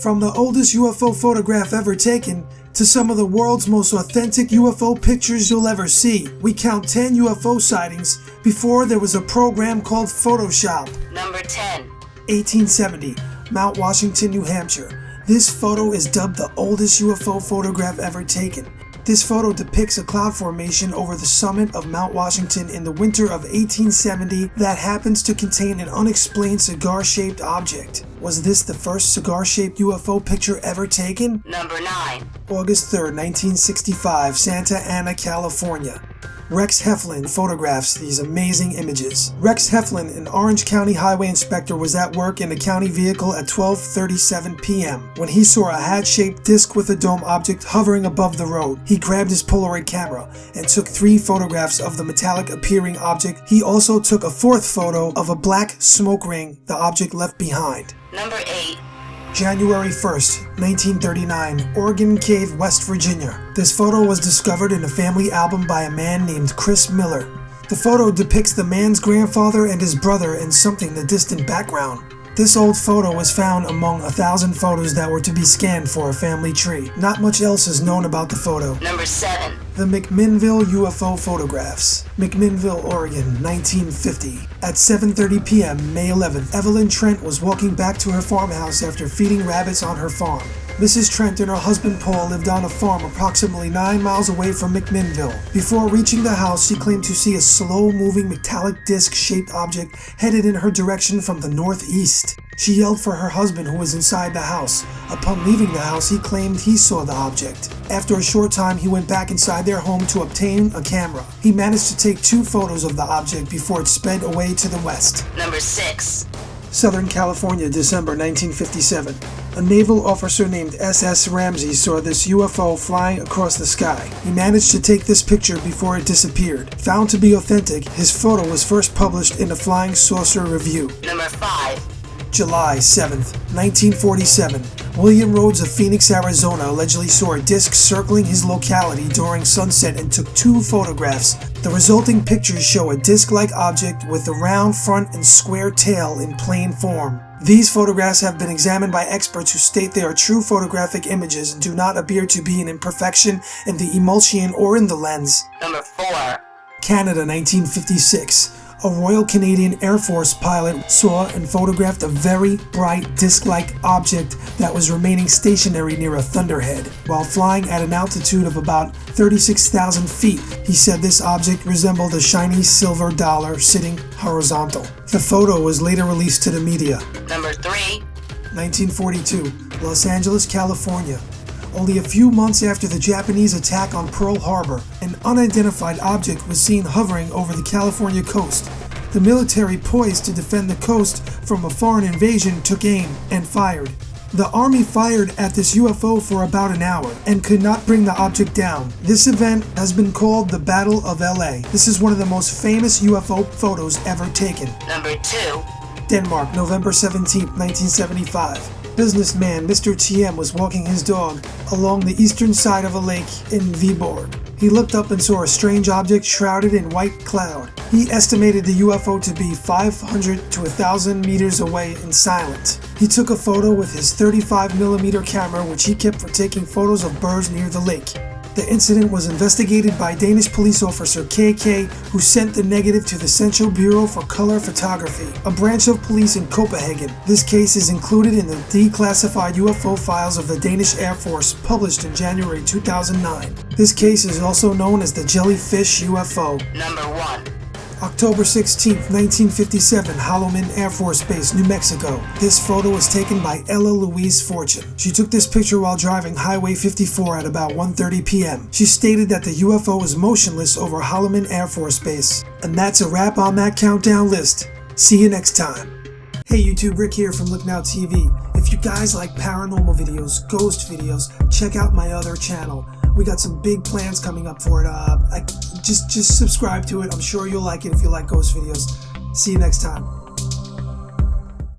From the oldest UFO photograph ever taken to some of the world's most authentic UFO pictures you'll ever see, we count 10 UFO sightings before there was a program called Photoshop. Number 10. 1870, Mount Washington, New Hampshire. This photo is dubbed the oldest UFO photograph ever taken. This photo depicts a cloud formation over the summit of Mount Washington in the winter of 1870 that happens to contain an unexplained cigar-shaped object. Was this the first cigar-shaped UFO picture ever taken? Number 9. August 3rd, 1965, Santa Ana, California. Rex HEFLIN photographs these amazing images. Rex HEFLIN, an Orange County highway inspector, was at work in a county vehicle at 12:37 p.m. when he saw a hat-shaped disc with a dome object hovering above the road. He grabbed his Polaroid camera and took 3 photographs of the metallic appearing object. He also took a 4th photo of a black smoke ring the object left behind. Number 8. January 1st, 1939, Oregon Cave, West Virginia. This photo was discovered in a family album by a man named Chris Miller. The photo depicts the man's grandfather and his brother in something in the distant background. This old photo was found among 1,000 photos that were to be scanned for a family tree. Not much else is known about the photo. Number 7. The McMinnville UFO photographs. McMinnville, Oregon, 1950. At 7:30 p.m., May 11th, Evelyn Trent was walking back to her farmhouse after feeding rabbits on her farm. Mrs. Trent and her husband Paul lived on a farm approximately 9 miles away from McMinnville. Before reaching the house, she claimed to see a slow-moving metallic disc-shaped object headed in her direction from the northeast. She yelled for her husband, who was inside the house. Upon leaving the house, he claimed he saw the object. After a short time, he went back inside their home to obtain a camera. He managed to take 2 photos of the object before it sped away to the west. Number 6. Southern California, December 1957. A naval officer named S.S. Ramsey saw this UFO flying across the sky. He managed to take this picture before it disappeared. Found to be authentic, his photo was first published in a Flying Saucer Review. Number 5. July 7th, 1947. William Rhodes of Phoenix, Arizona allegedly saw a disc circling his locality during sunset and took 2 photographs. The resulting pictures show a disc-like object with a round front and square tail in plain form. These photographs have been examined by experts who state they are true photographic images and do not appear to be an imperfection in the emulsion or in the lens. Number 4. Canada, 1956. A Royal Canadian Air Force pilot saw and photographed a very bright disc-like object that was remaining stationary near a thunderhead. While flying at an altitude of about 36,000 feet, he said this object resembled a shiny silver dollar sitting horizontal. The photo was later released to the media. Number 3. 1942, Los Angeles, California. Only a few months after the Japanese attack on Pearl Harbor, an unidentified object was seen hovering over the California coast. The military, poised to defend the coast from a foreign invasion, took aim and fired. The Army fired at this UFO for about an hour and could not bring the object down. This event has been called the Battle of LA. This is one of the most famous UFO photos ever taken. Number 2. Denmark, November 17, 1975. Businessman Mr. TM was walking his dog along the eastern side of a lake in Viborg. He looked up and saw a strange object shrouded in white cloud. He estimated the UFO to be 500 to 1,000 meters away and silent. He took a photo with his 35mm camera, which he kept for taking photos of birds near the lake. The incident was investigated by Danish police officer KK, who sent the negative to the Central Bureau for Color Photography, a branch of police in Copenhagen. This case is included in the declassified UFO files of the Danish Air Force, published in January 2009. This case is also known as the Jellyfish UFO. Number 1. October 16, 1957, Holloman Air Force Base, New Mexico. This photo was taken by Ella Louise Fortune. She took this picture while driving Highway 54 at about 1:30 p.m. She stated that the UFO was motionless over Holloman Air Force Base. And that's a wrap on that countdown list. See you next time. Hey YouTube, Rick here from LookNowTV. If you guys like paranormal videos, ghost videos, check out my other channel. We got some big plans coming up for it. Just subscribe to it. I'm sure you'll like it if you like ghost videos. See you next time.